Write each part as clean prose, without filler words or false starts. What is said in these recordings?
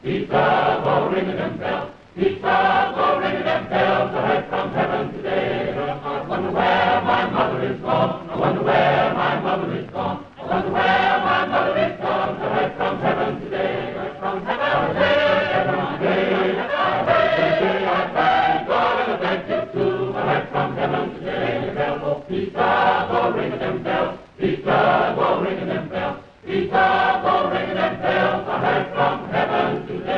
Peace love, oh, ring them bells. Peace love, oh, ring them bells. I heard from heaven today. I wonder where my mother is gone. I wonder where my mother is gone. I wonder where my mother is gone. I heard from heaven today. I heard from heaven today. Heaven today. I heard today. I thank God and I thank you too. I heard from heaven today. Oh, peace love, oh, ring them bells. Peace love, oh, ring them bells. Peace love, oh, ring them bells. I heard from heaven today.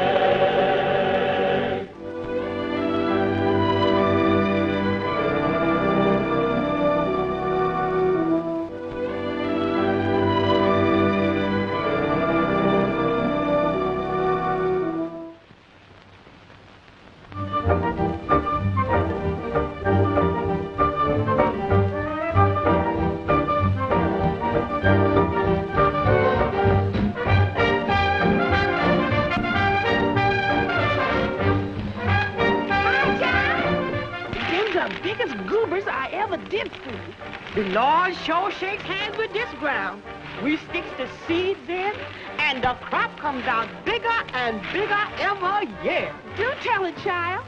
The Lord sure shakes hands with this ground. We sticks the seeds in, and the crop comes out bigger and bigger every year. Do tell it, child.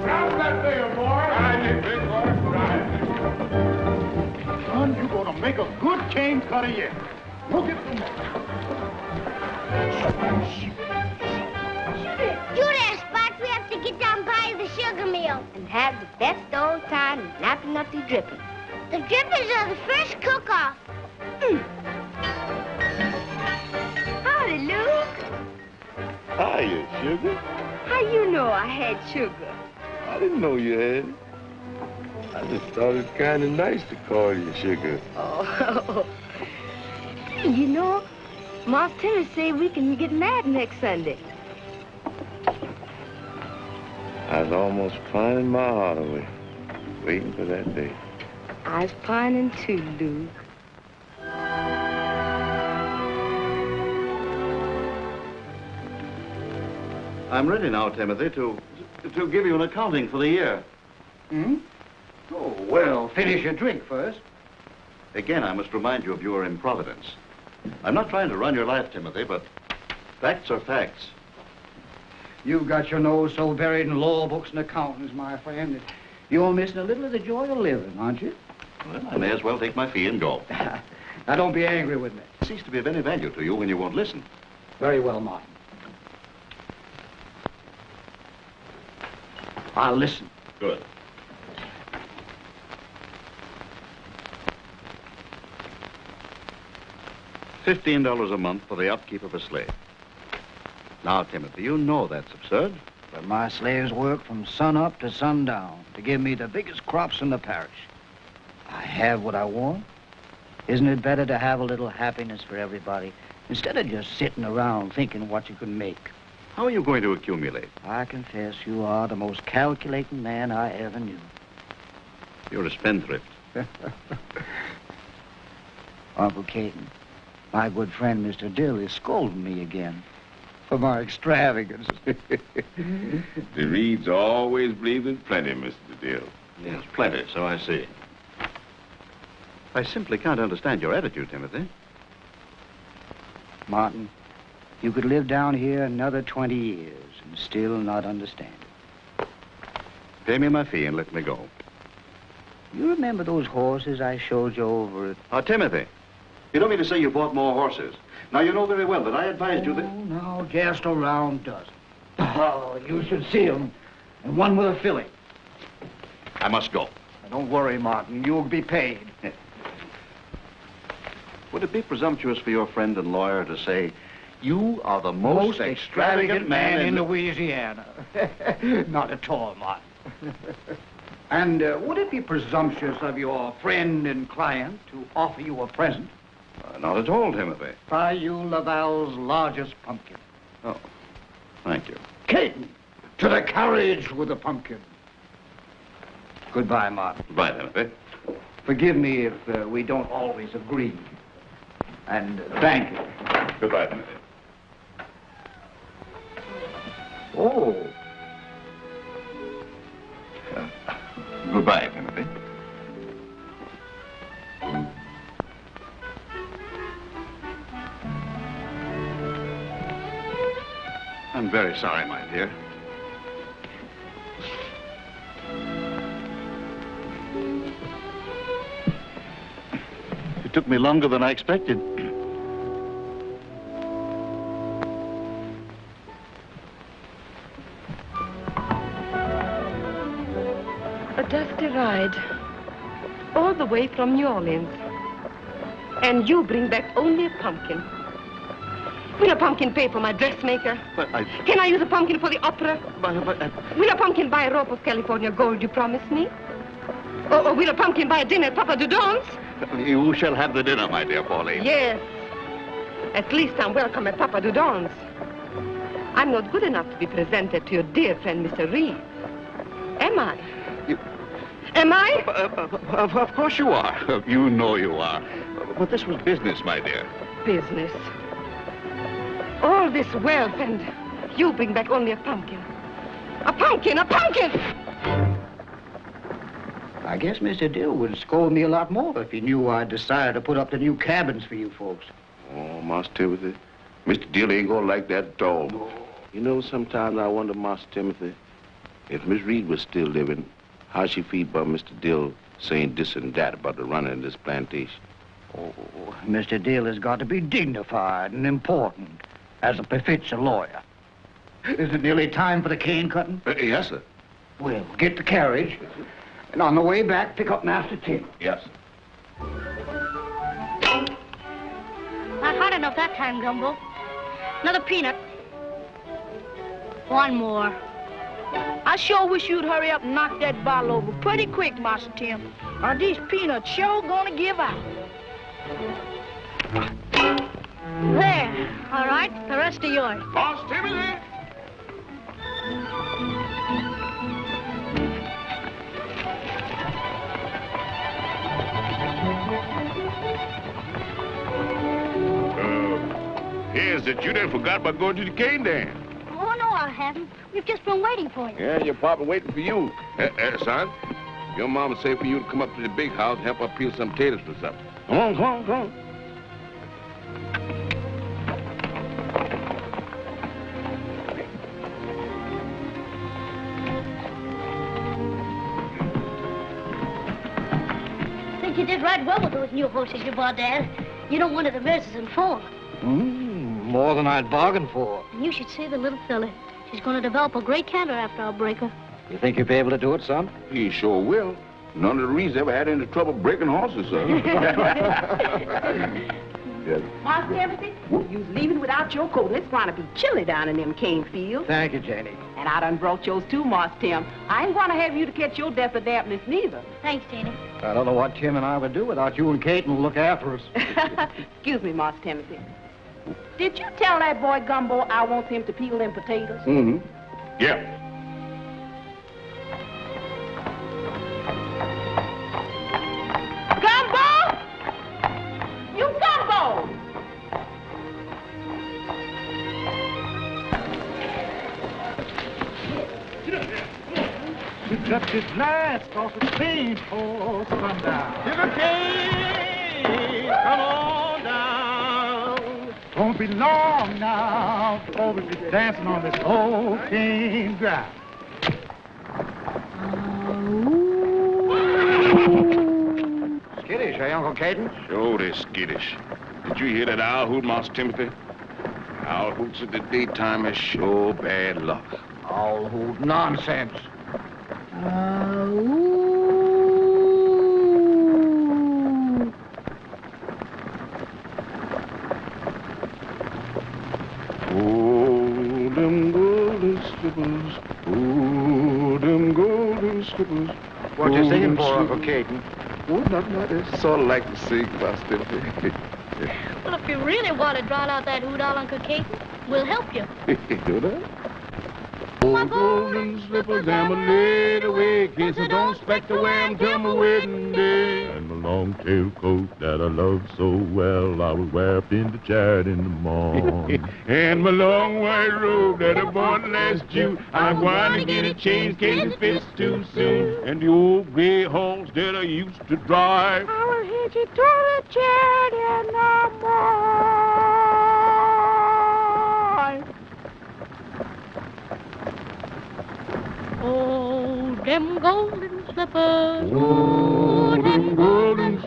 Grab that there, boy. Ride it, big boy. Ride it. Son, you're gonna make a good cane cutter yet. Look at the man. You there, Spot. We have to get down by the sugar mill. And have the best old time lapping up the drippings. The drippings are the first cook-off. Howdy, Luke. Hiya, Sugar. How you know I had sugar? I didn't know you had it. I just thought it was kind of nice to call you Sugar. Oh, you know, Master Timmy say we can get married next Sunday. I was almost pining my heart away, waiting for that day. I was pining too, Luke. I'm ready now, Timothy, to give you an accounting for the year. Hmm? Oh, well, finish your drink first. Again, I must remind you of your improvidence. I'm not trying to run your life, Timothy, but facts are facts. You've got your nose so buried in law books and accountants, my friend, that you're missing a little of the joy of living, aren't you? Well, I may as well take my fee and go. Now, don't be angry with me. It ceases to be of any value to you when you won't listen. Very well, Martin. I'll listen. Good. $15 a month for the upkeep of a slave. Now, Timothy, you know that's absurd. But my slaves work from sun up to sundown to give me the biggest crops in the parish. I have what I want. Isn't it better to have a little happiness for everybody instead of just sitting around thinking what you can make? How are you going to accumulate? I confess you are the most calculating man I ever knew. You're a spendthrift. Uncle Caton, my good friend Mr. Dill is scolding me again for my extravagance. The Reeds always believed in plenty, Mr. Dill. Yes, plenty, so I see. I simply can't understand your attitude, Timothy. Martin, you could live down here another 20 years and still not understand it. Pay me my fee and let me go. You remember those horses I showed you over at... Timothy, you don't mean to say you bought more horses. Now, you know very well that I advised you that... Oh, no, just a round dozen. Oh, you should see them. And one with a filly. I must go. Now, don't worry, Martin. You'll be paid. Would it be presumptuous for your friend and lawyer to say, you are the most extravagant man in Louisiana? Not at all, Martin. And would it be presumptuous of your friend and client to offer you a present? Not at all, Timothy. Bayou Laval's largest pumpkin. Oh, thank you. Caton, to the carriage with the pumpkin. Goodbye, Martin. Goodbye, Timothy. Forgive me if we don't always agree. And thank you. Goodbye, Timothy. Oh. Goodbye, Timothy. very sorry, my dear. It took me longer than I expected. A dusty ride. All the way from New Orleans. And you bring back only a pumpkin. Will a pumpkin pay for my dressmaker? But Can I use a pumpkin for the opera? But Will a pumpkin buy a rope of California gold you promised me? Or will a pumpkin buy a dinner at Papa Dudon's? you shall have the dinner, my dear Pauline. Yes. At least I'm welcome at Papa Dudon's. I'm not good enough to be presented to your dear friend, Mr. Reed. Am I? Am I? Of course you are. You know you are. But this was business, my dear. Business. All this wealth and you bring back only a pumpkin. A pumpkin, a pumpkin! I guess Mr. Dill would scold me a lot more if he knew I'd decided to put up the new cabins for you folks. Oh, Master Timothy, Mr. Dill ain't gonna like that at all. No. You know, sometimes I wonder, Master Timothy, if Miss Reed was still living, how she feel about Mr. Dill saying this and that about the running of this plantation. Oh, Mr. Dill has got to be dignified and important, as it befits a lawyer. Is it nearly time for the cane cutting? Yes, sir. Well, get the carriage, and on the way back, pick up Master Tim. Yes, sir. Not hot enough that time, Gumbo. Another peanut. One more. I sure wish you'd hurry up and knock that bottle over pretty quick, Master Tim. Or these peanuts sure gonna give out. There. All right, the rest are yours. Master Timothy! Here's that you done forgot about going to the cane dance. Oh, no, I haven't. We've just been waiting for you. Yeah, your papa waiting for you. Son, your mama say for you to come up to the big house and help her peel some potatoes for supper. Come on, come on, come on. I think you did right well with those new horses you bought, Dad. You don't want the verses in full. More than I'd bargained for. And you should see the little filly. She's going to develop a great canter after I'll break her. You think you'll be able to do it, son? He sure will. None of the Reeds ever had any trouble breaking horses, son. Yes. Master Timothy, you was leaving without your coat. It's going to be chilly down in them cane fields. Thank you, Janie. And I done brought yours too, Master Tim. I ain't going to have you to catch your death of dampness neither. Thanks, Janie. I don't know what Tim and I would do without you and Kate and look after us. Excuse me, Master Timothy. Did you tell that boy Gumbo I want him to peel them potatoes? Mm-hmm. Yeah. Gumbo! You Gumbo! We got this last off the stage for sundown. To the cane, come on down. Won't be long now before we be dancing on this old cane ground. Skittish, eh, Uncle Caden? Sure, they're skittish. Did you hear that owl hoot, Master Timothy? Owl hoots at the daytime is sure bad luck. All who nonsense. Oh, them golden slippers. Oh, them golden slippers. What you singing for, Golden Uncle slippers. Caden? Oh, nothing. I just sort of like to sing, Master Timothy. Well, if you really want to drown out that hoot, Uncle Caden, we'll help you. Do that? Oh, golden slippers, I'm a laid away, kids I don't expect to wear 'em till my wedding day. And my long-tailed coat that I love so well, I was wrapped in the chariot in the morning. And my long white robe that I bought last June, I'm going to get it changed, case it fits too soon. And the old gray horse that I used to drive, I will hit you to the chariot no more. Oh, them golden slippers. Oh, them golden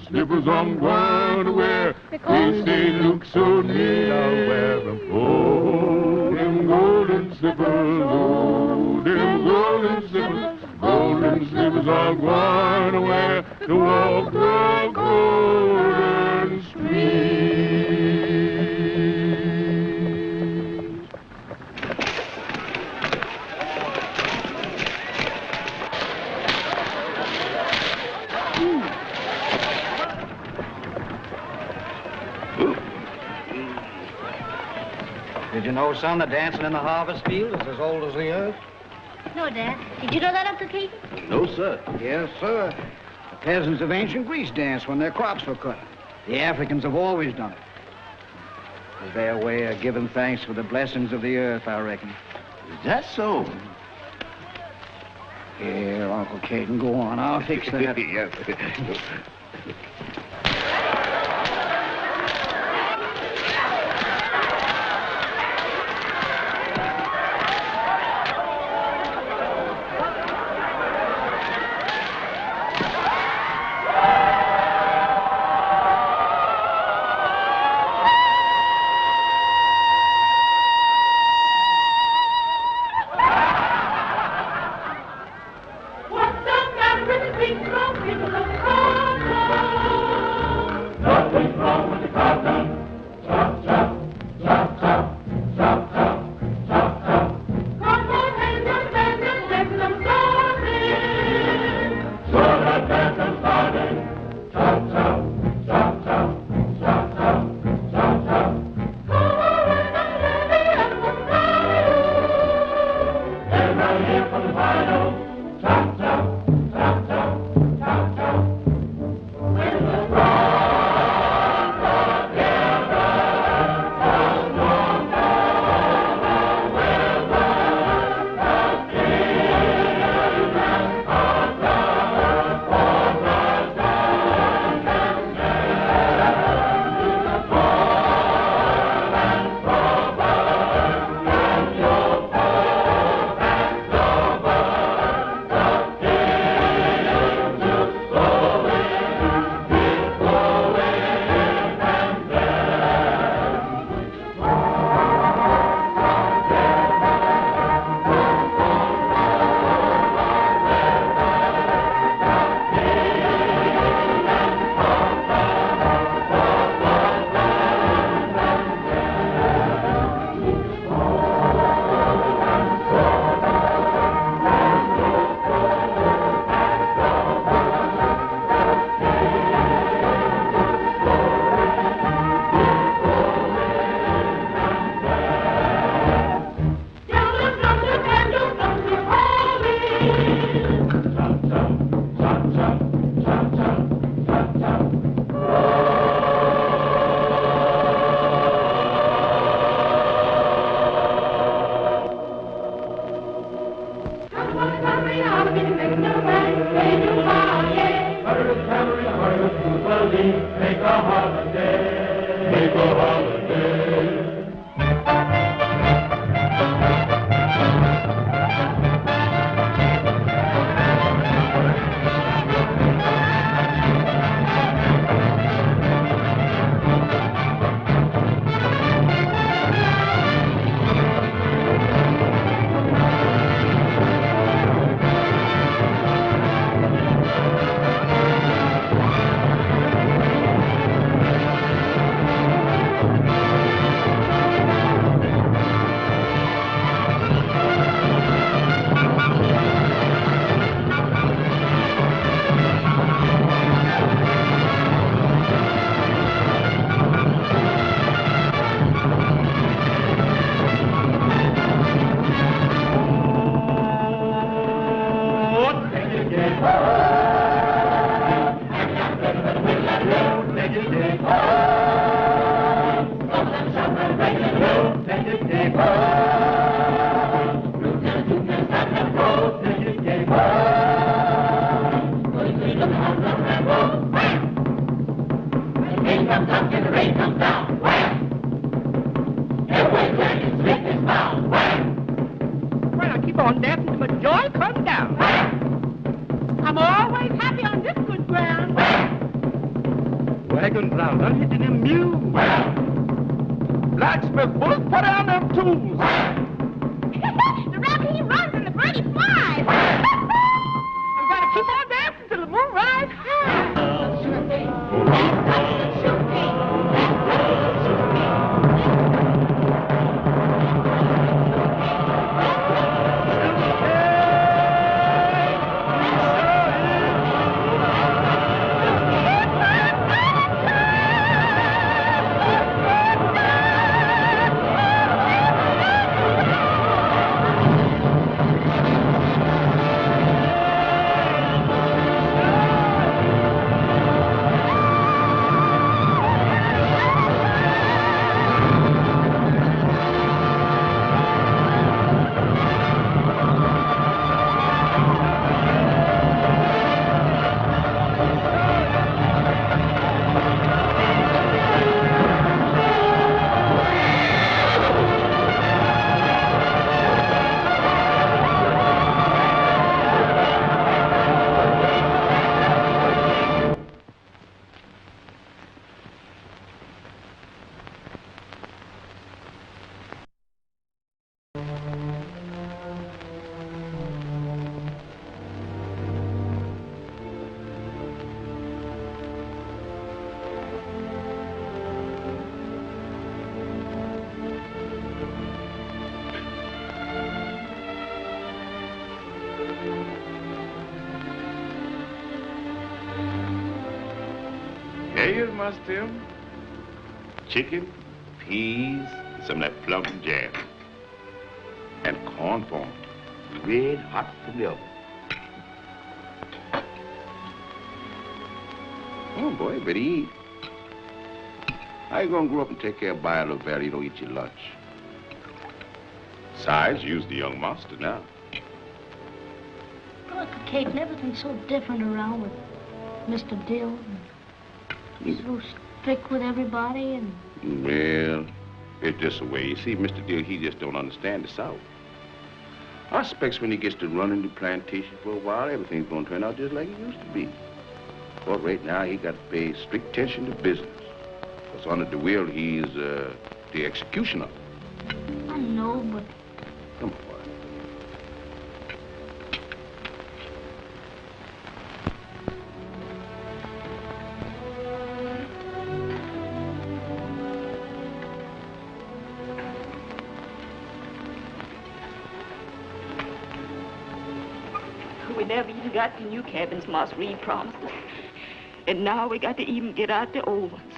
slippers I'm going to wear. Because they look so neat, I'll wear them. Oh, them golden slippers. Oh, them golden slippers. Golden slippers I'm going to wear to walk the golden street. Did you know, son, the dancing in the harvest field is as old as the earth? No, Dad. Did you know that, Uncle Keith? No, sir. Yes, sir. The peasants of ancient Greece danced when their crops were cut. The Africans have always done it. It was their way of giving thanks for the blessings of the earth, I reckon. Is that so? Here, Uncle Caden, go on. I'll fix that. Yes. wagon plow done hitting them mules. Blacksmith bullets, put down them tools. The rabbit, he runs and the bird, he flies. I'm going to keep on dancing till the moon rises high. Sure thing. Here's my Tim. Chicken, peas, and some of that plum jam. And corn pone. Red hot from the oven. Oh, boy, better eat. How you gonna grow up and take care of Bio little Valley, you don't eat your lunch? Besides, you's the young master now. Look, Kate, everything's so different around with Mr. Dill. He's so strict with everybody and... Well, it's just the way. You see, Mr. Dill, he just don't understand the South. I expect when he gets to running the plantation for a while, everything's gonna turn out just like it used to be. But right now, he got to pay strict attention to business. Because under the will, he's the executioner. I know, but... Come on, boy. We never even got the new cabins Moss Reed promised us. And now we got to even get out the old ones.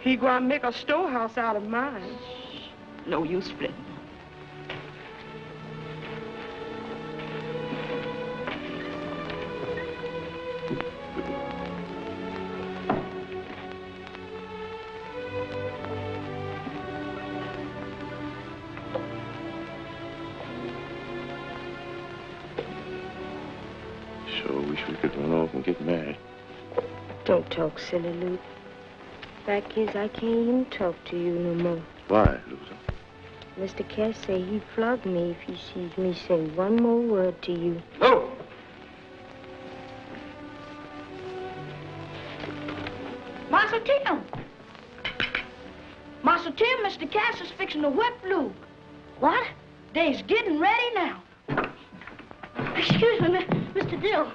He gonna make a storehouse out of mine. No use splitting. Sure wish we could run off and get married. Don't talk silly, Luke. Fact is, I can't even talk to you no more. Why, Lucy? Mr. Cass say he'd flog me if he sees me say one more word to you. No! Master Tim! Master Tim, Mr. Cass is fixing to whip Luke. What? They's getting ready now. Excuse me, Mr. Dill.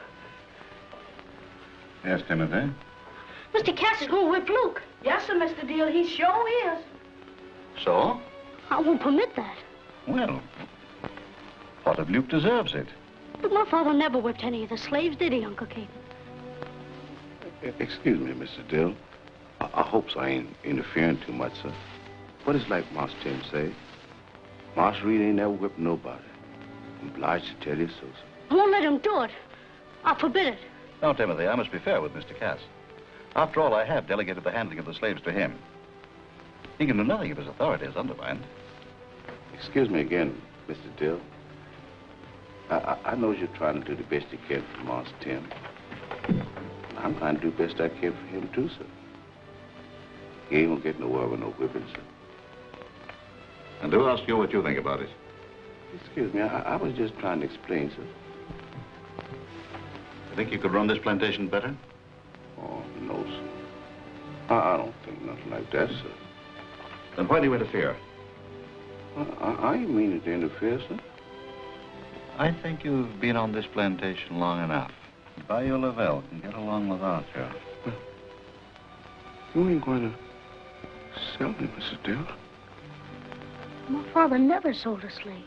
Yes, Timothy? Mr. Cass is going to whip Luke. Yes, sir, Mr. Dill. He sure is. So? I won't permit that. Well, what if Luke deserves it? But my father never whipped any of the slaves, did he, Uncle Cape? Excuse me, Mr. Dill. I hope I ain't interfering too much, sir. But it's like Master Tim say. Master Reed ain't never whipped nobody. I'm obliged to tell you so, sir. I won't let him do it. I'll forbid it. No, Timothy, I must be fair with Mr. Cass. After all, I have delegated the handling of the slaves to him. He can do nothing if his authority is undermined. Excuse me again, Mr. Dill. I know you're trying to do the best you can for Master Tim. I'm trying to do the best I can for him, too, sir. He ain't gonna get nowhere with no whipping, sir. And do ask you what you think about it. Excuse me, I was just trying to explain, sir. You think you could run this plantation better? Oh, no, sir. I don't think nothing like that, sir. Then why do you interfere? I ain't meaning to interfere, sir. I think you've been on this plantation long enough. Bayou Lavelle can get along without you. You ain't going to sell me, Mrs. Dill. My father never sold a slave.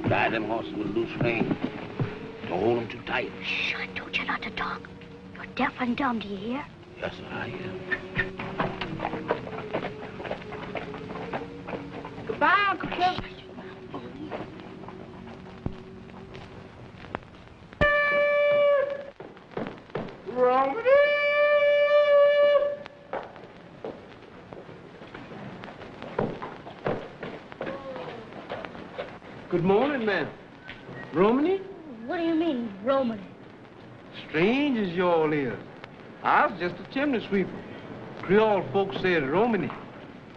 Tie them horses with a loose rein. Don't hold them too tight. Shh, I told you not to talk. You're deaf and dumb, do you hear? Yes, sir, I am. Goodbye, Uncle Phil. Good morning, ma'am. Romany? What do you mean, Romany? Strange as you all is. I was just a chimney sweeper. Creole folks said Romany.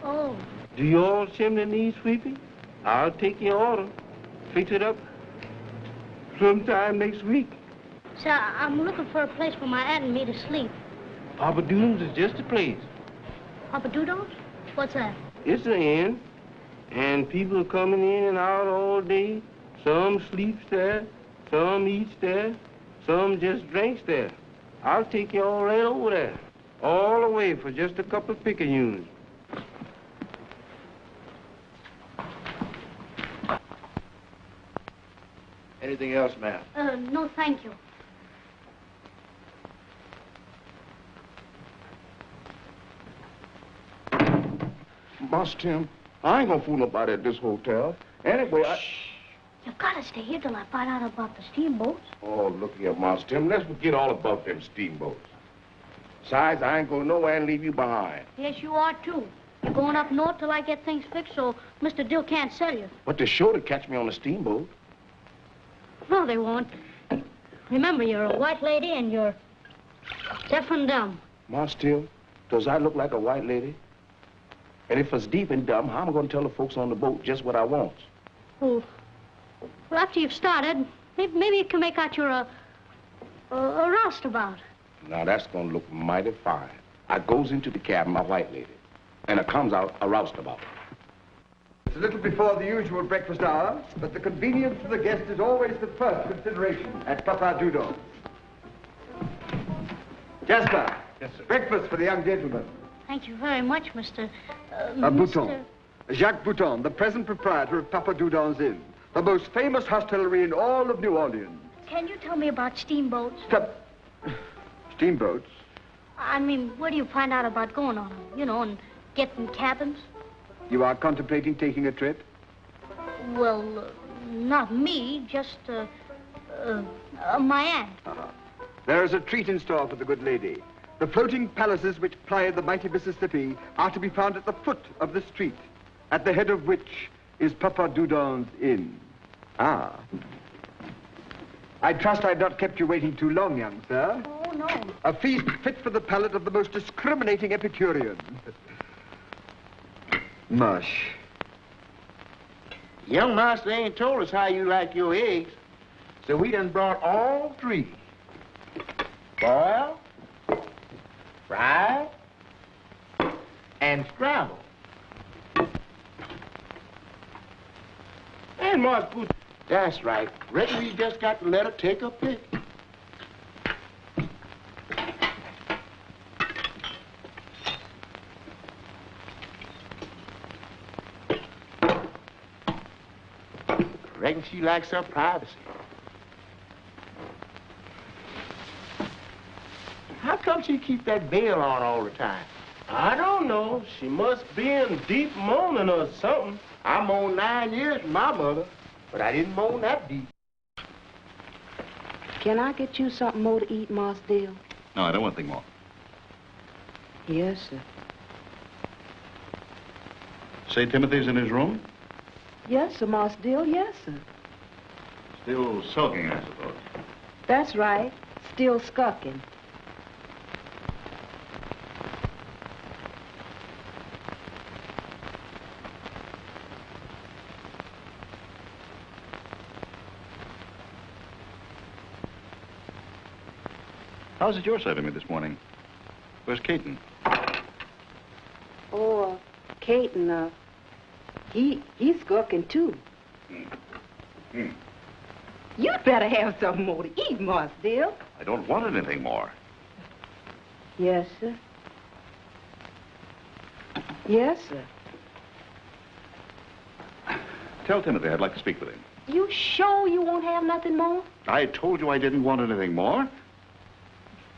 Oh, Do you all chimney need sweeping? I'll take your order. Fix it up sometime next week. sir, I'm looking for a place for my aunt and me to sleep. Papa Doodle's is just a place. Papa Doodle? What's that? It's an inn, and people are coming in and out all day. Some sleeps there, some eats there, some just drinks there. I'll take you all right over there, all the way for just a couple of picayunes. Anything else, ma'am? No, thank you. Boss Tim, I ain't gonna fool nobody at this hotel. Anyway, You've got to stay here till I find out about the steamboats. Oh, look here, Boss Tim. Let's forget all about them steamboats. Besides, I ain't going nowhere and leave you behind. Yes, you are, too. You're going up north till I get things fixed so Mr. Dill can't sell you. But they're sure to catch me on a steamboat. No, they won't. Remember, you're a white lady and you're deaf and dumb. Boss Tim, does I look like a white lady? And if it's deep and dumb, how am I going to tell the folks on the boat just what I want? Well, after you've started, maybe you can make out you're a roustabout. Now, that's going to look mighty fine. I goes into the cabin, my white lady, and it comes out a roustabout. It's a little before the usual breakfast hour, but the convenience of the guest is always the first consideration at Papa Doudon's. Jasper. Yes, sir. Breakfast for the young gentleman. Thank you very much, Mr. Bouton. Jacques Bouton, the present proprietor of Papa Doudon's Inn, the most famous hostelry in all of New Orleans. Can you tell me about steamboats? Steamboats? I mean, where do you find out about going on them? You know, and getting cabins? You are contemplating taking a trip? Well, not me, just, my aunt. There is a treat in store for the good lady. The floating palaces which ply the mighty Mississippi are to be found at the foot of the street, at the head of which is Papa Doudon's Inn. Ah. I trust I've not kept you waiting too long, young sir. Oh, no. A feast fit for the palate of the most discriminating Epicurean. Mush. Young master ain't told us how you like your eggs, so we done brought all three. Boiled, fried, and scrambled. And Martin Bouton, That's right. Reckon we just got to let her take her pick. Reckon she likes her privacy. How come she keep that veil on all the time? I don't know. She must be in deep mourning or something. I mourned 9 years from my mother, but I didn't mourn that deep. Can I get you something more to eat, Marse Dill? No, I don't want anything more. Yes, sir. Say Timothy's in his room? Yes, sir, Marse Dill. Yes, sir. Still sulking, I suppose. That's right. Still skulking. How's it you're serving me this morning? Where's Caton? Oh, Caton, he's skulking too. You'd better have something more to eat, Marse Dill. I don't want anything more. Yes, sir. Yes, sir. Tell Timothy I'd like to speak with him. You sure you won't have nothing more? I told you I didn't want anything more.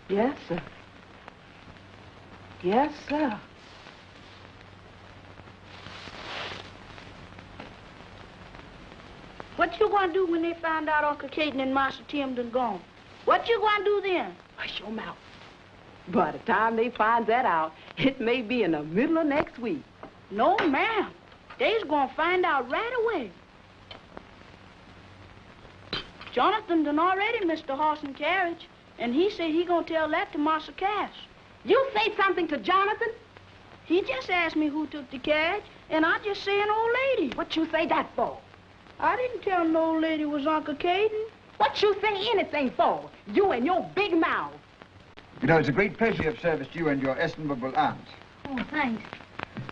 Yes, sir. Yes, sir. What you gonna do when they find out Uncle Caton and Master Tim done gone? What you gonna do then? Hush your mouth. By the time they find that out, it may be in the middle of next week. No, ma'am. They's gonna find out right away. Jonathan done already missed the horse and carriage, and he said he gonna tell that to Master Cass. You say something to Jonathan? He just asked me who took the carriage, and I just say an old lady. What you say that for? I didn't tell no old lady was Uncle Caton. What you say anything for? You and your big mouth. You know, it's a great pleasure to have service to you and your estimable aunt. Oh, thanks.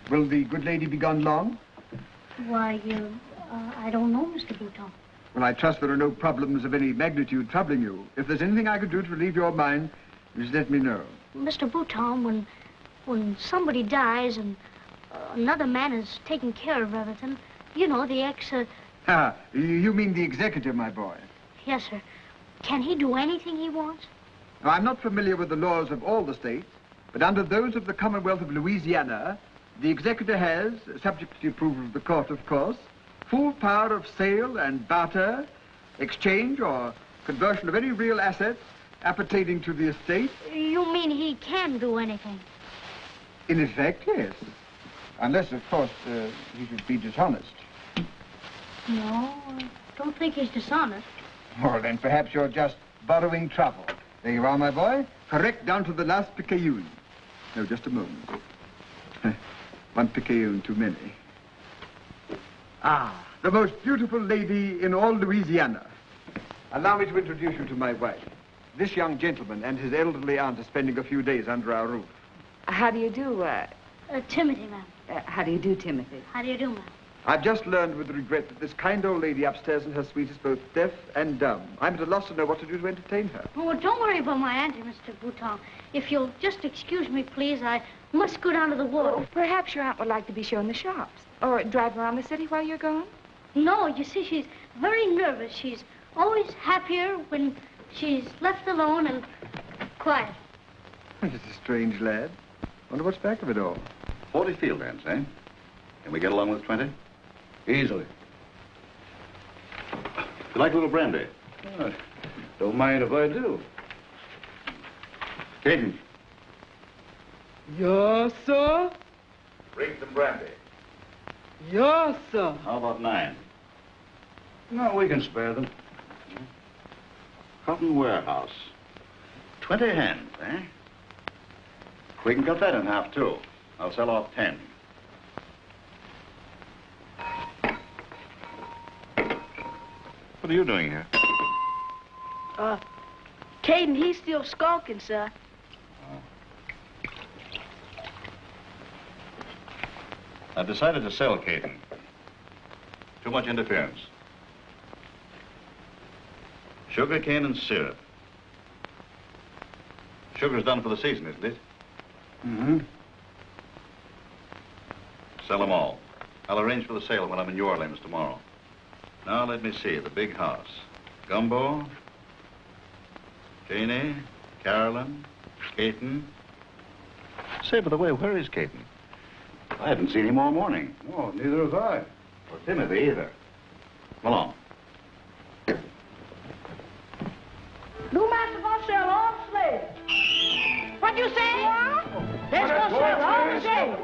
Will the good lady be gone long? Why, I don't know, Mr. Bouton. Well, I trust there are no problems of any magnitude troubling you. If there's anything I could do to relieve your mind, just let me know. Mr. Bouton, when somebody dies and another man is taking care of everything, you know, the Ah, you mean the executor, my boy? Yes, sir. Can he do anything he wants? Now, I'm not familiar with the laws of all the states, but under those of the Commonwealth of Louisiana, the executor has, subject to the approval of the court, of course, full power of sale and barter, exchange or conversion of any real assets appertaining to the estate. You mean he can do anything? In effect, yes. Unless, of course, he should be dishonest. No, I don't think he's dishonest. Well, then perhaps you're just borrowing trouble. There you are, my boy. Correct down to the last picayune. No, just a moment. One picayune too many. Ah, the most beautiful lady in all Louisiana. Allow me to introduce you to my wife. This young gentleman and his elderly aunt are spending a few days under our roof. How do you do, Timothy, ma'am. how do you do, Timothy? How do you do, ma'am? I've just learned with regret that this kind old lady upstairs in her suite is both deaf and dumb. I'm at a loss to know what to do to entertain her. Oh, well, don't worry about my auntie, Mr. Bouton. If you'll just excuse me, please, I must go down to the wharf. Perhaps your aunt would like to be shown the shops. Or drive around the city while you're gone. No, you see, she's very nervous. She's always happier when she's left alone and quiet. He's a strange lad. Wonder what's back of it all. 40 field hands, eh? Can we get along with 20? Easily. You like a little brandy? Don't mind if I do. Caton. Yes, sir. Bring some brandy. Yes, sir. How about 9? No, we can spare them. Cotton warehouse. 20 hands, eh? We can cut that in half, too. I'll sell off 10. What are you doing here? Caton, he's still skulking, sir. I've decided to sell Caton. Too much interference. Sugar cane and syrup. Sugar's done for the season, isn't it? Mm-hmm. Sell them all. I'll arrange for the sale when I'm in New Orleans tomorrow. Now, let me see. The big house. Gumbo, Janie, Carolyn, Caton. Say, by the way, where is Caton? I haven't seen him all morning. Oh, neither have I. Or Timothy either. Come along. New master gonna sell all the slaves. What you say? They're gonna sell all the slaves.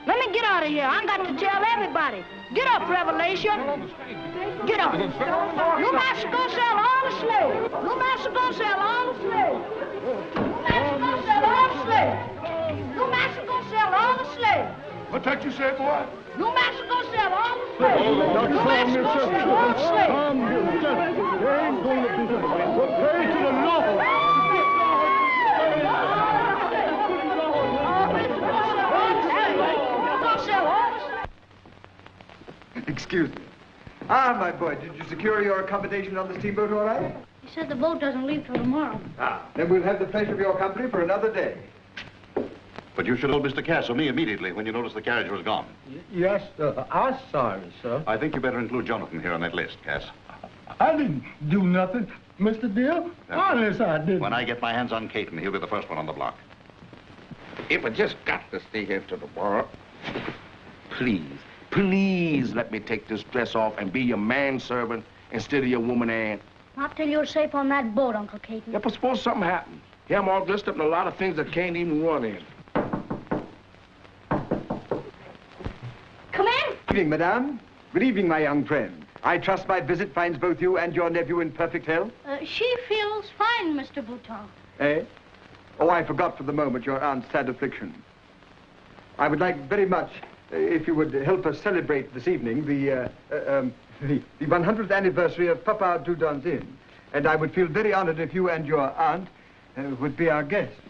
Let me get out of here. I got to tell everybody. Get up, Revelation. Get up. New master gonna sell all the slaves. New master gonna sell all the slaves. New master gonna sell all the slaves. New master gonna sell all the slaves. What's that you say, boy? New master gonna sell all the slaves. New master gonna sell all the slaves. There ain't going to be the pray to the Lord. Excuse me. Ah, my boy, did you secure your accommodation on the steamboat all right? He said the boat doesn't leave till tomorrow. Ah, then we'll have the pleasure of your company for another day. But you should have told Mr. Cass or me immediately when you noticed the carriage was gone. Yes, sir. I'm sorry, sir. I think you better include Jonathan here on that list, Cass. I didn't do nothing, Mr. Dill. Honest, I didn't. When I get my hands on Caton, he'll be the first one on the block. If I just got to stay here till tomorrow, please let me take this dress off and be your manservant instead of your woman aunt. Not till you're safe on that boat, Uncle Caton. Yeah, but suppose something happens. Here I'm all dressed up in a lot of things that can't even run in. Come in. Good evening, madame. Good evening, my young friend. I trust my visit finds both you and your nephew in perfect health? She feels fine, Mr. Bouton. Eh? Oh, I forgot for the moment your aunt's sad affliction. I would like very much, if you would help us celebrate this evening the 100th anniversary of Papa Dudon's Inn. And I would feel very honored if you and your aunt would be our guests.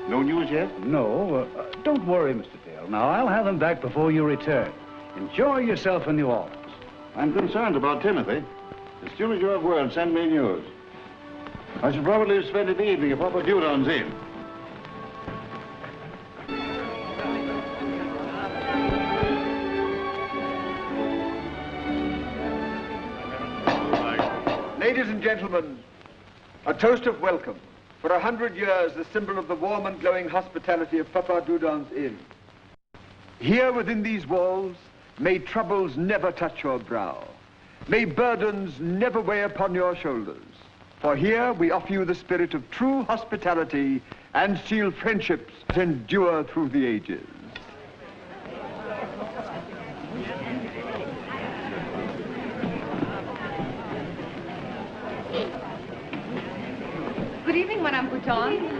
No news yet? No, don't worry, Mr. Dale. Now, I'll have them back before you return. Enjoy yourself in New Orleans. I'm concerned about Timothy. As soon as you have word, send me news. I should probably spend the evening at Papa Dudon's Inn. Ladies and gentlemen, a toast of welcome. For 100 years, the symbol of the warm and glowing hospitality of Papa Dudon's Inn. Here within these walls, may troubles never touch your brow. May burdens never weigh upon your shoulders. For here we offer you the spirit of true hospitality and seal friendships that endure through the ages. Good evening, Madame Bouton.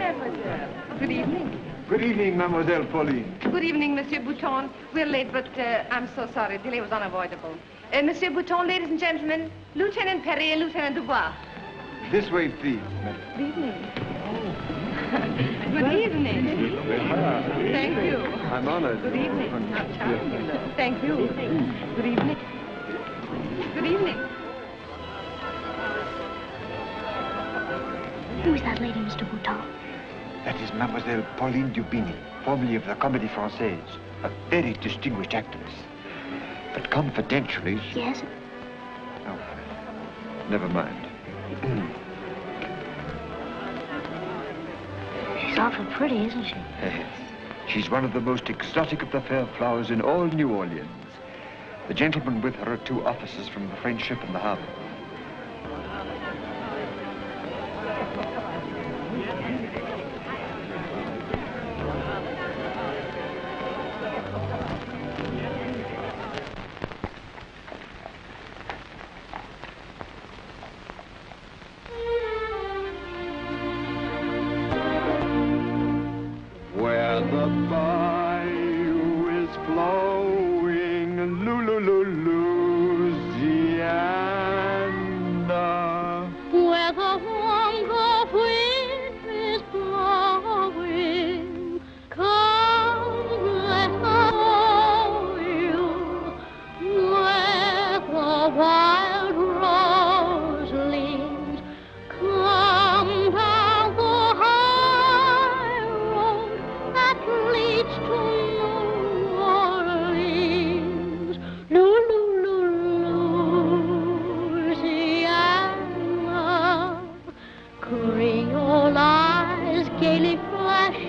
Good evening. Good evening, Mademoiselle Pauline. Good evening, Monsieur Bouton. We're late, but I'm so sorry. Delay was unavoidable. Monsieur Bouton, ladies and gentlemen, Lieutenant Perry and Lieutenant Dubois. This way, please, madam. Good evening. Good evening. Thank you. I'm honored. Good evening. How charming you look. Thank you. Good evening. Good evening. Who is that lady, Mr. Bouton? That is Mademoiselle Pauline Dubini, formerly of the Comédie Française, a very distinguished actress. But confidentially... Yes? Oh, never mind. She's awful pretty, isn't she? Yes. She's one of the most exotic of the fair flowers in all New Orleans. The gentleman with her are 2 officers from the French ship in the harbor.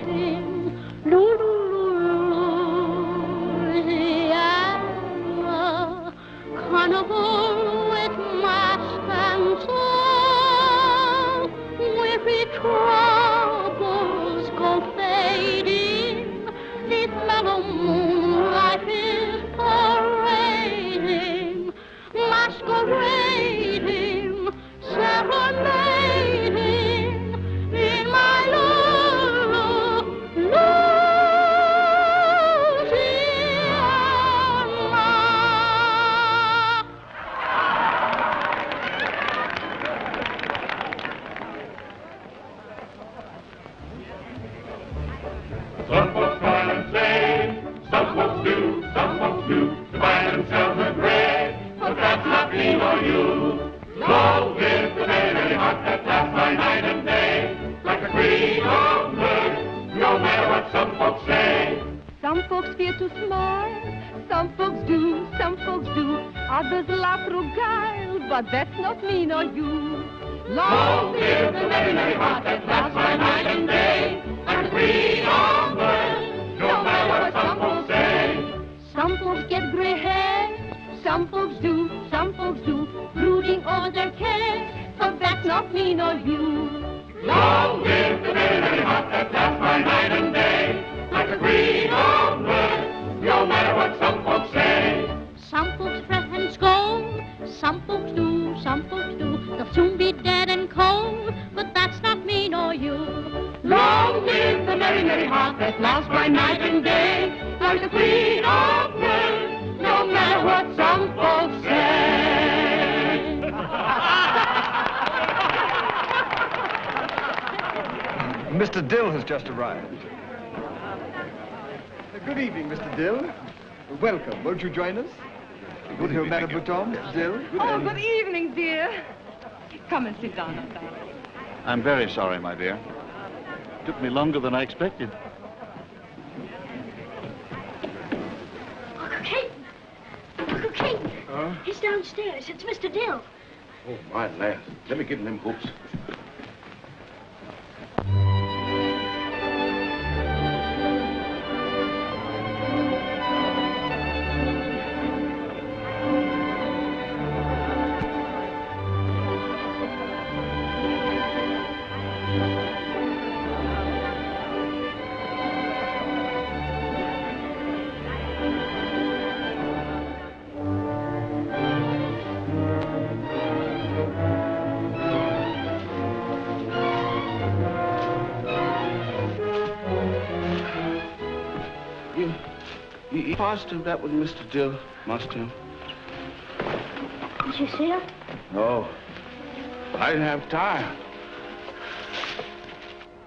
sing Louisiana, carnival with mask and song, weary troubles go fading, neath mellow moonlight is parading, masquerading, serenading in my Some folks smile and say, some folks do, to find themselves a grave, but that's not me or you. Long live the merry heart that lasts by night and day, like a green of bird, no matter what some folks say. Some folks fear to smile, some folks do, others laugh through guile, but that's not me nor you. Long live the merry heart that lasts by night and day, like a green of bird, no matter what some folks say. Some folks get gray hair, some folks do, brooding over their cares, but that's not me nor you. Long live the merry heart that lasts by night and day, like a green of bird, no matter what some folks say. Some folks fret and scold, some folks do, they'll soon be dead and cold, but that's not me nor you. Long live the merry heart that lasts by night and day, like the queen of bird, no matter what some folks say. Mr. Dill has just arrived. Good evening, Mr. Dill. Welcome. Won't you join us? Good evening, Madame Bouton, Dill. Good evening, dear. Come and sit down, darling. I'm very sorry, my dear. It took me longer than I expected. Uncle Caton! Uncle Caton! Huh? He's downstairs. It's Mr. Dill. Oh, my land. Let me get in them hoops. You positive that was Mr. Dill, Master? Did you see her? No. I didn't have time.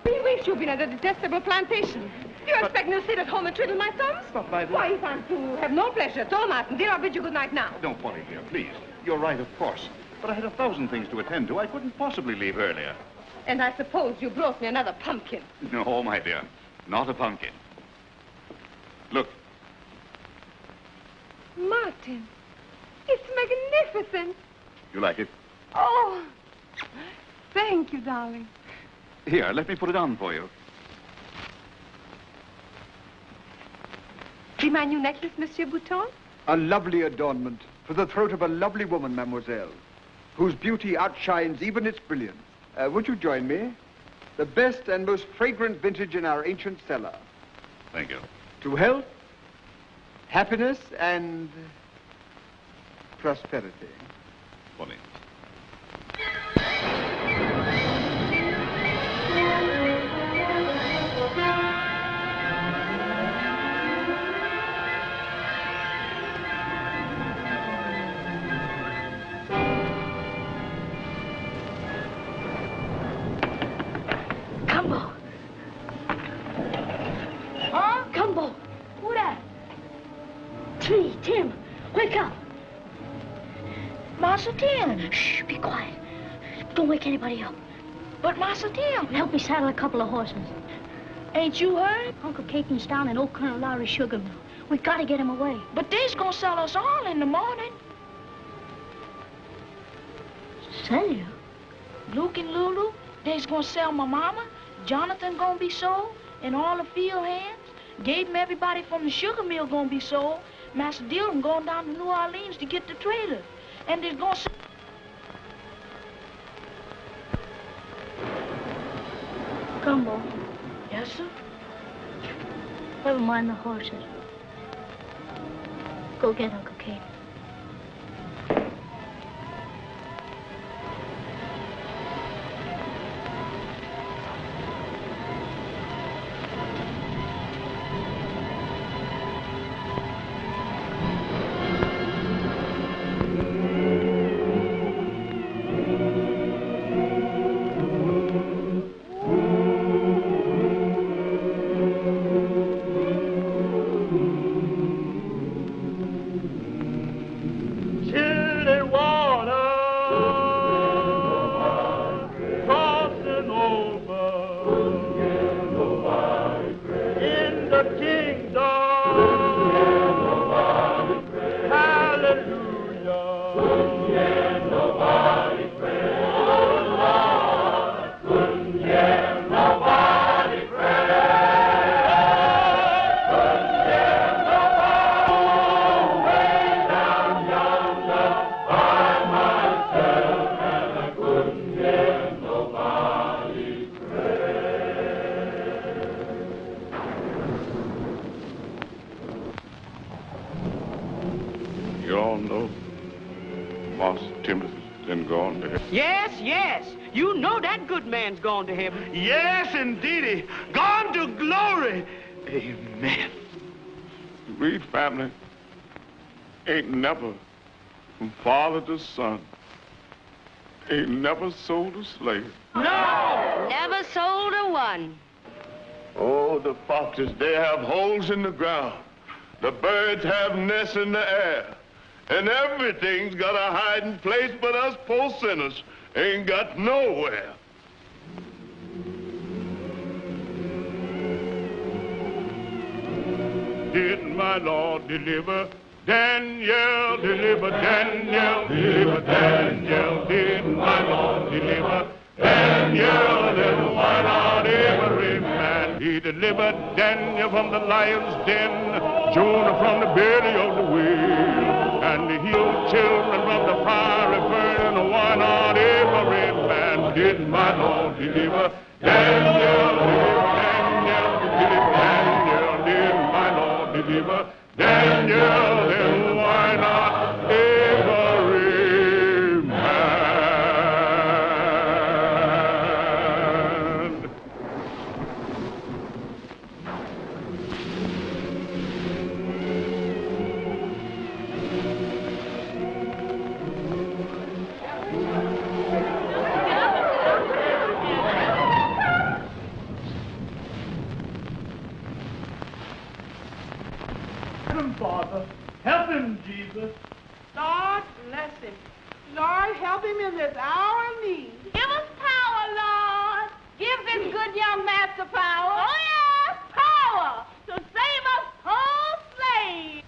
3 weeks you've been at a detestable plantation. You expect me to sit at home and twiddle my thumbs? But my Why, if I'm to have no pleasure at all, Martin Dill, I'll bid you good night now. Don't worry, dear, please. You're right, of course. But I had 1,000 things to attend to. I couldn't possibly leave earlier. And I suppose you brought me another pumpkin. No, my dear. Not a pumpkin. Look. Martin, it's magnificent. You like it? Oh, thank you, darling. Here, let me put it on for you. See my new necklace, Monsieur Bouton? A lovely adornment for the throat of a lovely woman, mademoiselle, whose beauty outshines even its brilliance. Would you join me? The best and most fragrant vintage in our ancient cellar. Thank you. To health, happiness, and prosperity. Funny. Combo. Huh? Combo. Who that? Tim, wake up. Master Tim. Shh, be quiet. Don't wake anybody up. But Master Tim. Help me saddle a couple of horses. Ain't you heard? Uncle Caton's down in old Colonel Lowry's sugar mill. We gotta get him away. But they's gonna sell us all in the morning. Sell you? Luke and Lulu, they's gonna sell my mama. Jonathan gonna be sold. and all the field hands. Gave him everybody from the sugar mill gonna be sold. Master Dill going down to New Orleans to get the trader. And they're gonna... Gumbo, Yes, sir? never mind the horses. Go get Uncle Kate. You know that good man's gone to heaven. Yes, indeedy. Gone to glory. Amen. The Reid family ain't never, from father to son, ain't never sold a slave. No! Never sold a one. Oh, the foxes, they have holes in the ground. The birds have nests in the air. And everything's got a hiding place, but us poor sinners ain't got nowhere. Did my Lord deliver Daniel, deliver Daniel, deliver Daniel? Did my Lord deliver Daniel, little one on every man? He delivered Daniel from the lion's den, Jonah from the belly of the whale, and he healed children from the fiery burning, one on every man. Did my Lord deliver Daniel, deliver Daniel, deliver Daniel? Did my Lord deliver Daniel, then why not every man? Father, help him, Jesus. Lord, bless him. Lord, help him in this hour of need. Give us power, Lord. Give this good young master power. Oh, yes, power to save us whole slaves.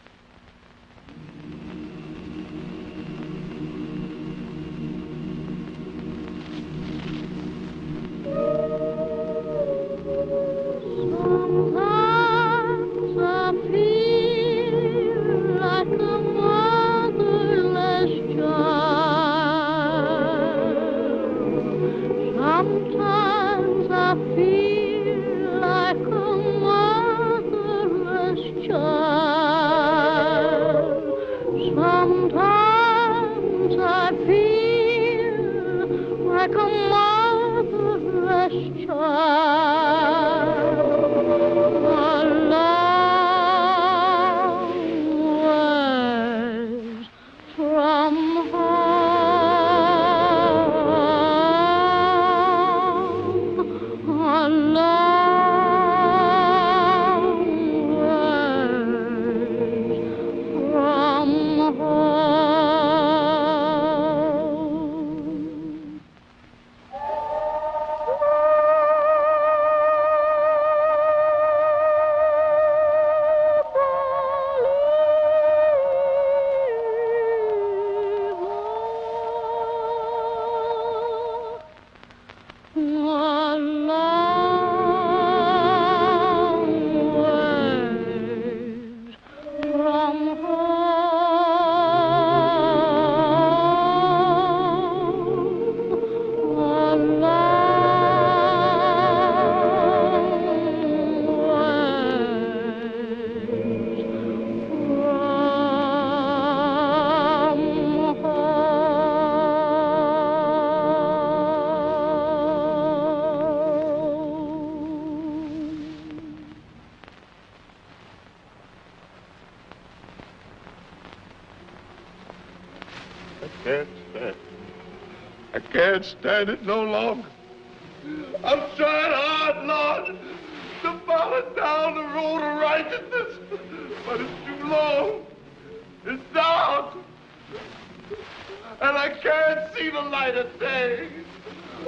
Sometimes I feel like a motherless child. Sometimes I feel like I can't stand it no longer. I'm trying hard, Lord, to follow down the road of righteousness, but it's too long. It's dark, and I can't see the light of day.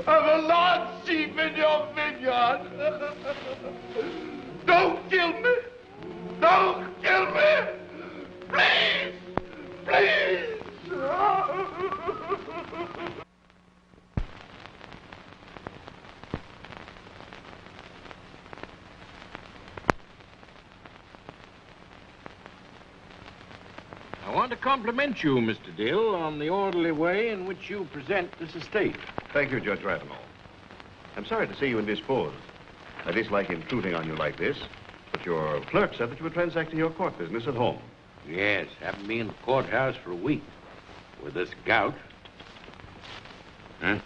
I'm a lost sheep in your vineyard. Don't kill me. Don't kill me. Please, please. I want to compliment you, Mr. Dill, on the orderly way in which you present this estate. Thank you, Judge Ravenal. I'm sorry to see you indisposed. I dislike intruding on you like this, but your clerk said that you were transacting your court business at home. Yes, haven't been in the courthouse for a week with this gout. Huh?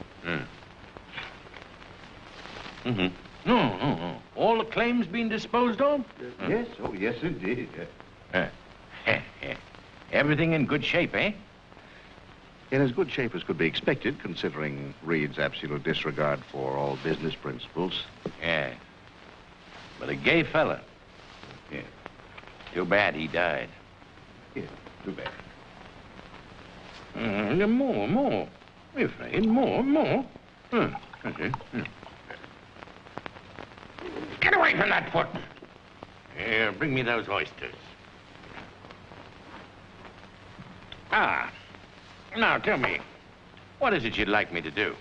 No. All the claims been disposed of? Yes, oh, yes, indeed. Everything in good shape, eh? In as good shape as could be expected, considering Reed's absolute disregard for all business principles. Yeah. But a gay fella. Yeah. Too bad he died. Yeah, too bad. More. We're afraid. More. That's it. Get away from that foot. Here, bring me those oysters. Now, tell me, what is it you'd like me to do?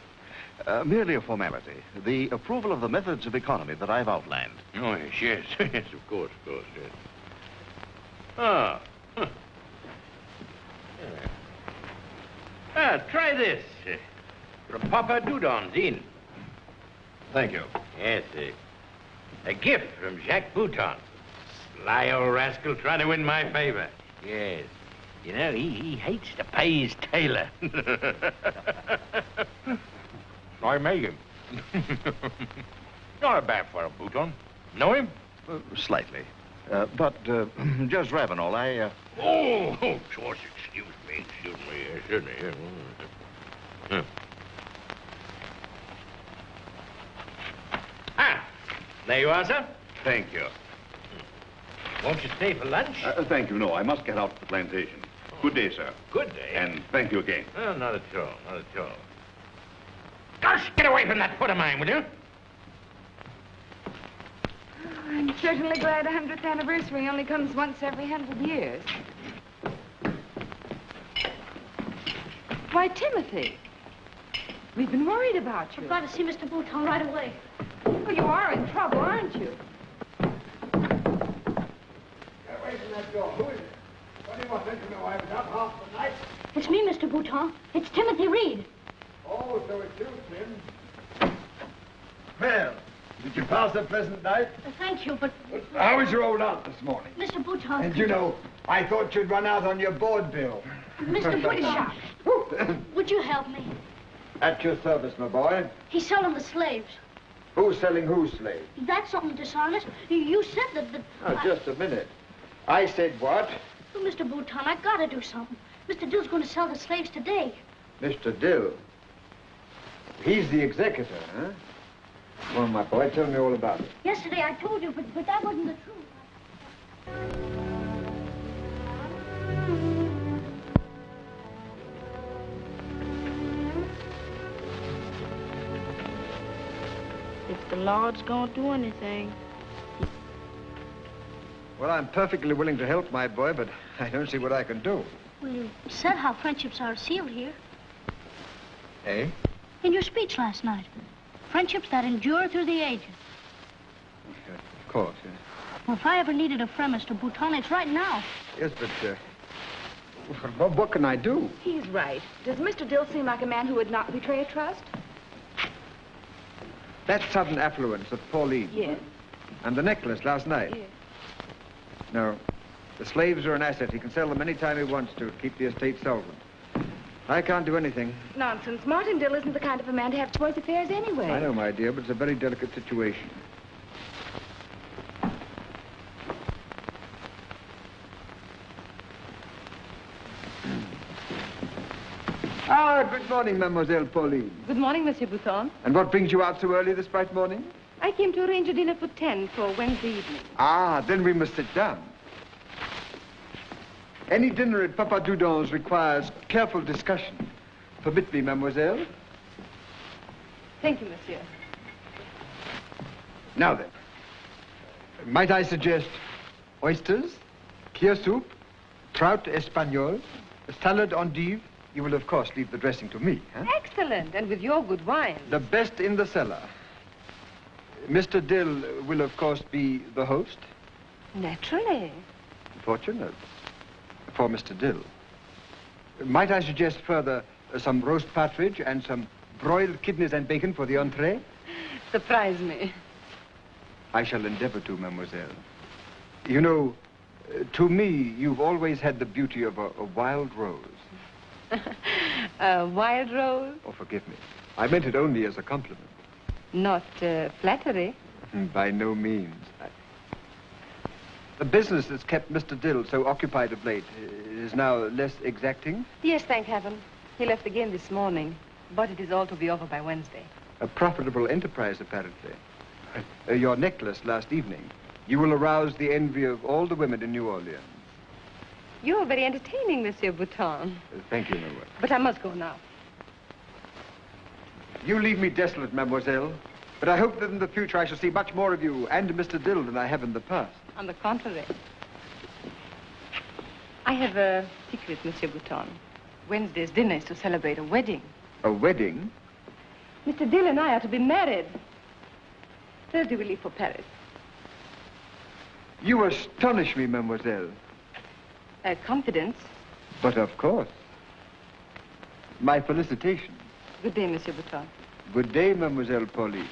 Merely a formality. The approval of the methods of economy that I've outlined. Oh, yes, of course, yes. Oh. Try this. From Papa Dudon's Inn. Thank you. Yes, a gift from Jacques Bouton. Sly old rascal trying to win my favor. Yes. You know, he hates to pay his tailor. I made him. Not a bad fellow, Bouton. Know him? Slightly. But, Judge Ravenal, Oh, George, excuse me. Yes, certainly. There you are, sir. Thank you. Won't you stay for lunch? Thank you. No, I must get out to the plantation. Good day, sir. Good day. And thank you again. Oh, not at all. Gosh, get away from that foot of mine, will you? I'm certainly glad a 100th anniversary only comes once every 100 years. Why, Timothy, we've been worried about you. I've got to see Mr. Bouton right away. Well, you are in trouble, aren't you? Get away from that door. Who is it? What do you want to know? I was up half the night. It's me, Mr. Bouton. It's Timothy Reid. Oh, so it's you, Tim. Well, did you pass a pleasant night? Thank you, but... How was your old aunt this morning? Mr. Bouton... And you know, I thought you'd run out on your board bill. Mr. Bouton, would you help me? At your service, my boy. He's selling the slaves. Who's selling whose slaves? That's something dishonest. You said that... Now, just a minute. I said what? Well, Mr. Bouton, I gotta do something. Mr. Dill's going to sell the slaves today. Mr. Dill? He's the executor, huh? Come on, my boy, tell me all about it. Yesterday I told you, but that wasn't the truth. If the Lord's gonna do anything. Well, I'm perfectly willing to help, my boy, but I don't see what I can do. Well, you said how friendships are sealed here. Eh? In your speech last night. Friendships that endure through the ages. Of course, yes. Well, if I ever needed a friend, Mr. Bouton, it's right now. Yes, but what can I do? He's right. Does Mr. Dill seem like a man who would not betray a trust? That sudden affluence of Pauline. Yes. And the necklace last night. Yes. No. The slaves are an asset. He can sell them any time he wants to keep the estate solvent. I can't do anything. Nonsense. Martin Dill isn't the kind of a man to have choice affairs anyway. I know, my dear, but it's a very delicate situation. Ah, good morning, Mademoiselle Pauline. Good morning, Monsieur Bouton. And what brings you out so early this bright morning? I came to arrange a dinner for 10 for Wednesday evening. Ah, then we must sit down. Any dinner at Papa Dudon's requires careful discussion. Permit me, mademoiselle. Thank you, monsieur. Now then, might I suggest oysters, clear soup, trout espagnole, a salad endive? You will, of course, leave the dressing to me, huh? Excellent, and with your good wine. The best in the cellar. Mr. Dill will, of course, be the host. Naturally. Fortunate for Mr. Dill. Might I suggest further some roast partridge and some broiled kidneys and bacon for the entree? Surprise me. I shall endeavor to, mademoiselle. You know, to me, you've always had the beauty of a wild rose. A wild rose? Oh, forgive me. I meant it only as a compliment. Not flattery? By no means. The business that's kept Mr. Dill so occupied of late is now less exacting? Yes, thank heaven. He left again this morning, but it is all to be over by Wednesday. A profitable enterprise, apparently. Your necklace last evening. You will arouse the envy of all the women in New Orleans. You're very entertaining, Monsieur Bouton. Thank you, mademoiselle. But I must go now. You leave me desolate, mademoiselle. But I hope that in the future I shall see much more of you and Mr. Dill than I have in the past. On the contrary. I have a secret, Monsieur Bouton. Wednesday's dinner is to celebrate a wedding. A wedding? Mr. Dill and I are to be married. Thursday we leave for Paris. You astonish me, mademoiselle. Confidence. But of course. My felicitations. Good day, Monsieur Bouton. Good day, Mademoiselle Pauline.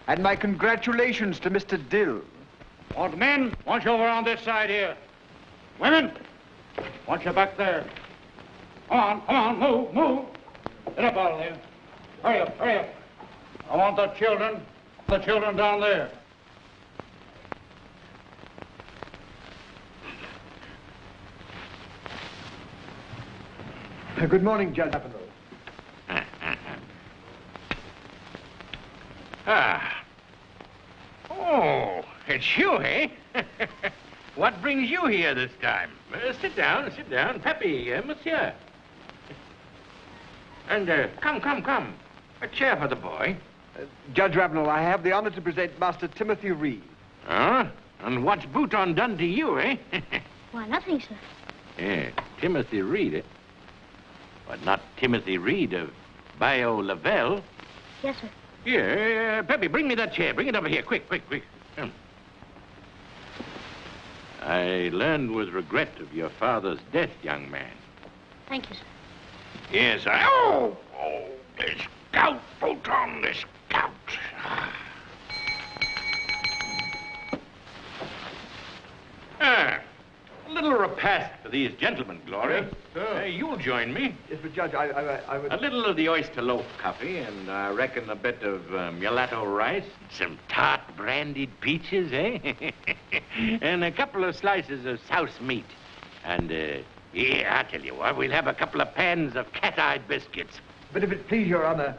And my congratulations to Mr. Dill. Want men? Want you over on this side here. Women? Want you back there. Come on, move. Get up out of there. Hurry up. I want the children down there. Good morning, Judge Ravenal. Oh, it's you, eh? What brings you here this time? Sit down. Peppy, monsieur. And come. A chair for the boy. Judge Ravenal, I have the honor to present Master Timothy Reid. Huh? And what's Bouton done to you, eh? Why, nothing, sir. Yeah, Timothy Reid, eh? But not Timothy Reid of Bayou Lavelle. Yes, sir. Here, Peppy, bring me that chair. Bring it over here, quick. I learned with regret of your father's death, young man. Thank you, sir. Yes, Oh, this gout, Bouton, this gout. A little repast for these gentlemen, Glory. Yes, sir. You'll join me. Yes, but Judge, I would... A little of the oyster loaf coffee, and I reckon a bit of mulatto rice, some tart brandied peaches, eh? And a couple of slices of souse meat. And, I tell you what, we'll have a couple of pans of cat-eyed biscuits. But if it please your honor,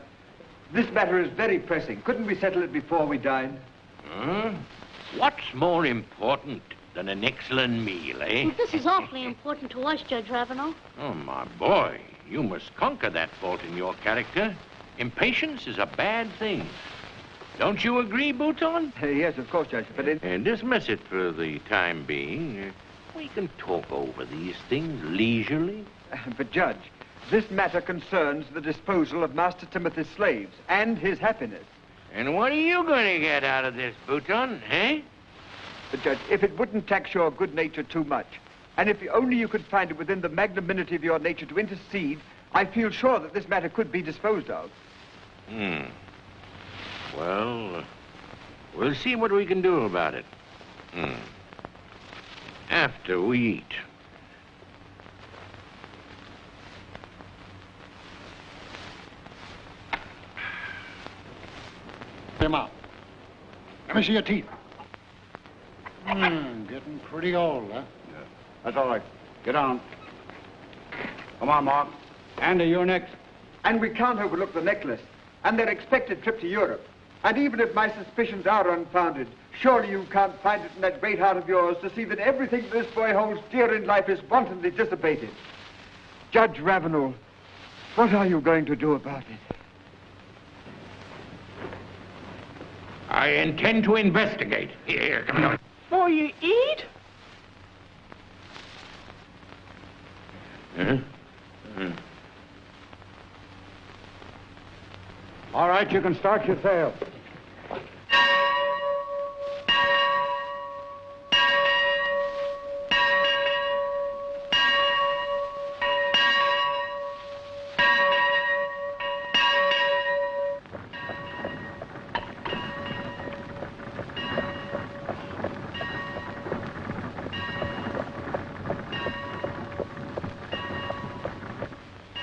this matter is very pressing. Couldn't we settle it before we dine? What's more important than an excellent meal, eh? Well, this is awfully important to us, Judge Ravenal. Oh, my boy, you must conquer that fault in your character. Impatience is a bad thing. Don't you agree, Bouton? Yes, of course, Judge, but And dismiss it for the time being. We can talk over these things leisurely. But, Judge, this matter concerns the disposal of Master Timothy's slaves and his happiness. And what are you going to get out of this, Bouton, eh? But, Judge, if it wouldn't tax your good nature too much, and if only you could find it within the magnanimity of your nature to intercede, I feel sure that this matter could be disposed of. Well, we'll see what we can do about it. After we eat. Come out. Let me see your teeth. Getting pretty old, huh? Yeah. That's all right. Get on. Come on, Mark. Andy, you're next. And we can't overlook the necklace and their expected trip to Europe. And even if my suspicions are unfounded, surely you can't find it in that great heart of yours to see that everything this boy holds dear in life is wantonly dissipated. Judge Ravenal, what are you going to do about it? I intend to investigate. Here, come on. Before you eat? All right, you can start your sale.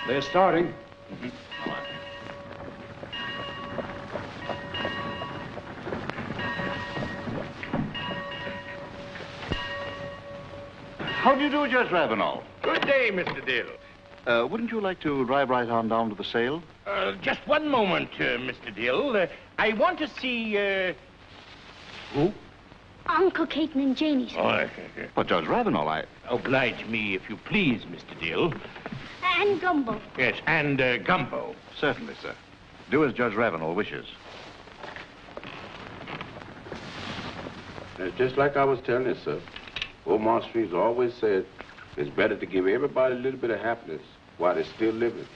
They're starting. How do you do, Judge Ravenal? Good day, Mr. Dill. Wouldn't you like to drive right on down to the sale? Just one moment, Mr. Dill. I want to see, who? Uncle Caton and Janie's. Oh, But, Judge Ravenal, oblige me, if you please, Mr. Dill. And Gumbo. Yes, and Gumbo. Certainly, sir. Do as Judge Ravenal wishes. It's just like I was telling you, sir. Old Monstreet's always said it's better to give everybody a little bit of happiness while they're still living,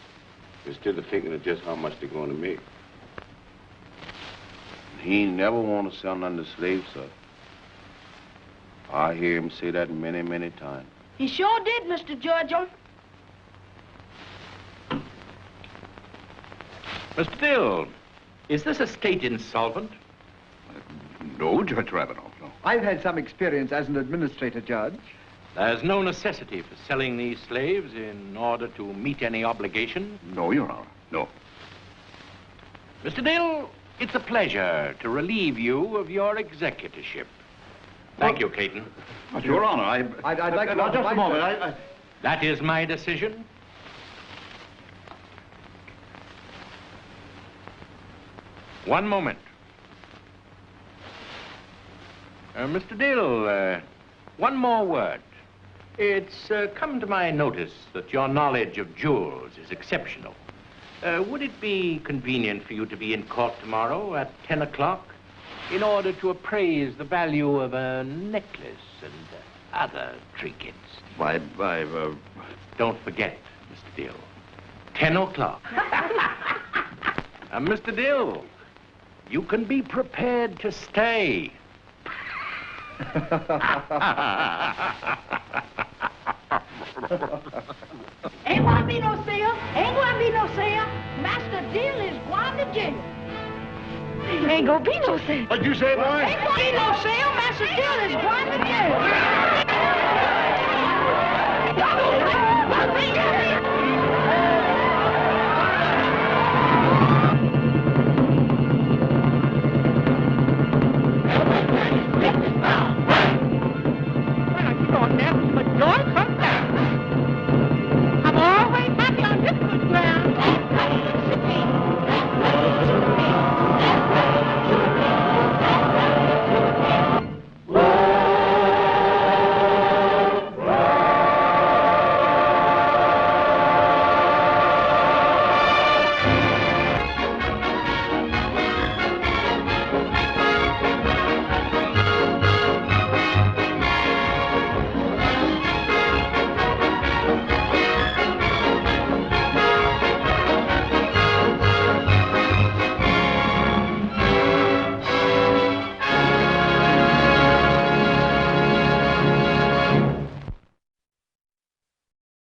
instead of thinking of just how much they're going to make. He never want to sell none to slaves, sir. I hear him say that many, many times. He sure did, Mr. Judge. Mr. Dill, is this estate insolvent? No, Judge Ravenal, no. I've had some experience as an administrator, Judge. There's no necessity for selling these slaves in order to meet any obligation? No, Your Honor, no. Mr. Dill, it's a pleasure to relieve you of your executorship. Thank you, Caton. But, Your Honor, I'd like to... Just a moment, That is my decision. One moment. Mr. Dill, one more word. It's come to my notice that your knowledge of jewels is exceptional. Would it be convenient for you to be in court tomorrow at 10 o'clock in order to appraise the value of a necklace and other trinkets? Don't forget, Mr. Dill. 10 o'clock. Mr. Dill, you can be prepared to stay. Ain't gonna be no sale. Ain't gonna be no sale. Master Dill is going to jail. Ain't gonna be no sale. What'd you say, boy? Ain't gonna be no sale. Master Dill is going